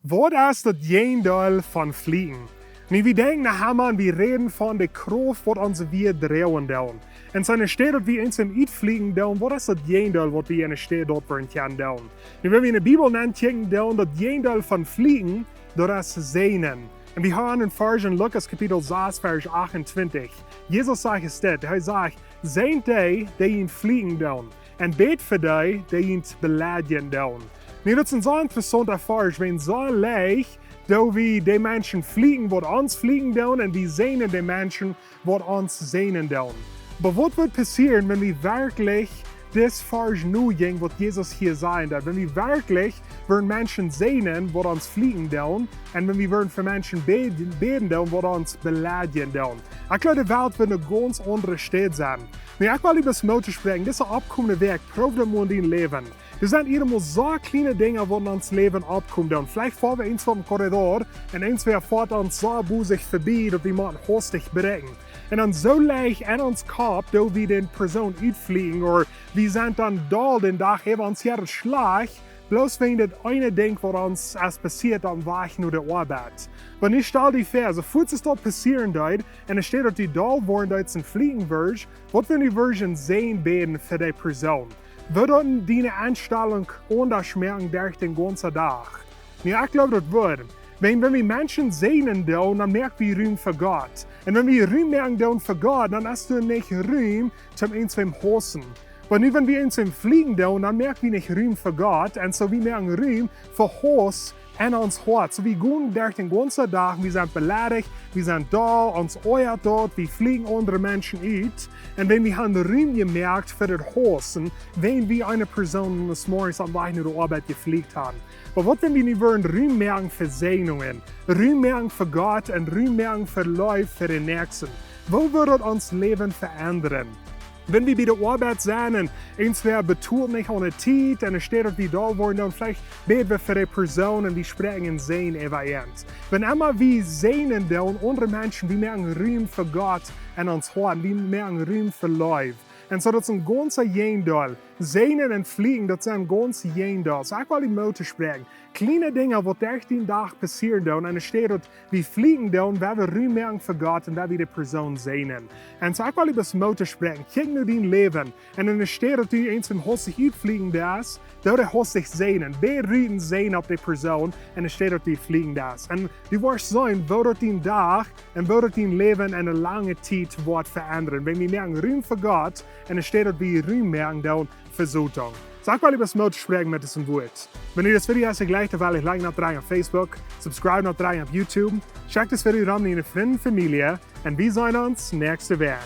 Wat is dat Jendel van vliegen? Nu, we denken naar en we reden van de Krauft wat onze weer draaien doen. En zijn steden dat we eens hem uitvliegen doen, wat is dat Jendel wat we in de stad dort voor gaan doen? Nu, wenn we in de Bibel kijken doen, dat Jendel van vliegen, dat is zenen. En we gaan in vers in Lukas kapitel 6, vers 28. Jezus zegt dit, hij zegt, zijn die in vliegen doen, en beet voor die in beladen doen. Nu, dat is een zo interessante vers, wenn zo leicht, dat we die mensen vliegen wat ons vliegen doen, en die zenen die mensen wat ons zenen doen. Maar wat wordt passeren, wenn we werkelijk dit vers nu ging, wat Jezus hier zei, dat wenn we werkelijk voor mensen zenen wat ons vliegen doen, en wenn we voor mensen beden doen wat ons beladen doen. Ik geloof de wereld wird een ganz andere stad zijn. Nu, ik wil über Motor sprechen, deze opkomende werk, proef dat in dein leven. Er zijn helemaal zo kleine dingen wat in ons leven opkomen. Vielleicht fahren wir eens vom Korridor und eens weer fährt uns so busig vorbei, dat we moeten hastig bereiken. En dan zo leicht in ons kop, dat we den persoon uitvliegen, of we zijn dan da den dag, hebben ons hier slag, bloß wenn das eine Ding, was uns als passiert, dann war ich nur der Arbeit. Aber nicht stell die Verse, falls es dort passieren dort, und es steht, dass die da waren, dort sind fliegen wird, was wenn die Version sehen beten für die Person? Wird dort die Einstellung unterschmerzen durch den ganzen Tag? Ja, ich glaube, das wird. Wenn wir Menschen sehen, dann merken wir Ruhm für Gott. Und wenn wir Ruhm merken für Gott, dann hast du nicht Ruhm zum uns beim Hosen. Aber nu, wenn wir uns im Fliegen tun, dann merken wir nicht Ruhm für Gott, und so wir merken Ruhm für Haus in uns Hart. So wir gehen durch den ganzen Tag, wir sind beleidigt, wir sind da, uns euer dort, wir fliegen andere Menschen aus. Und wenn wir haben Ruhm gemerkt für das Haus, wenn wir eine Person des Morgens am Weg nach der Arbeit gefliegt haben. Aber was wenn wir nicht wollen, Ruhm merken für Segnungen, Ruhm merken für Gott und Ruhm merken für Leute, für den Nächsten? Wo wird uns Leben verändern? Wenn wir bei der Arbeit sind und uns wer betont nicht an der Zeit und es steht, dass wir da wollen, dann vielleicht beten wir für die Person und wir sprechen in Sehen event. Wenn immer wir sehen, dann andere Menschen, wir merken Ruhm für Gott in uns Hart, wir merken Ruhm für Leute. Und so, das ist ein ganzer Jendal. Sehnen und Fliegen, das ist ein ganzer Jendal. So, ich will die Motor sprechen. Kleine Dinge, die durch den Tag passieren, und es steht, dass wir fliegen, weil wir Ruhm merken für Gott und weil wir die Person sehnen. Und so, ich will über das Motor sprechen. Kiek nur dein Leben. Und es steht, dass du eins im Haus sich uitfliegen darfst, dat du Haus sich sehnen. Beide sehen auf die Person, und es steht, dass du fliegen darfst. Und du wirst sehen, wo das dein Tag und wo das dein Leben in eine lange Zeit wird verändern. Wenn wir merken Ruhm für Gott, und es steht, dass wir Ruhm merken, dann Versuchung. Sag mal über das Motor sprechen mit diesem Wort. Wenn ihr das Video hast, gleich, dann will ich like noch rein auf Facebook, subscribe noch rein auf YouTube, check das Video ran in eine Freunde und Familie, und wir sehen uns nächste Woche.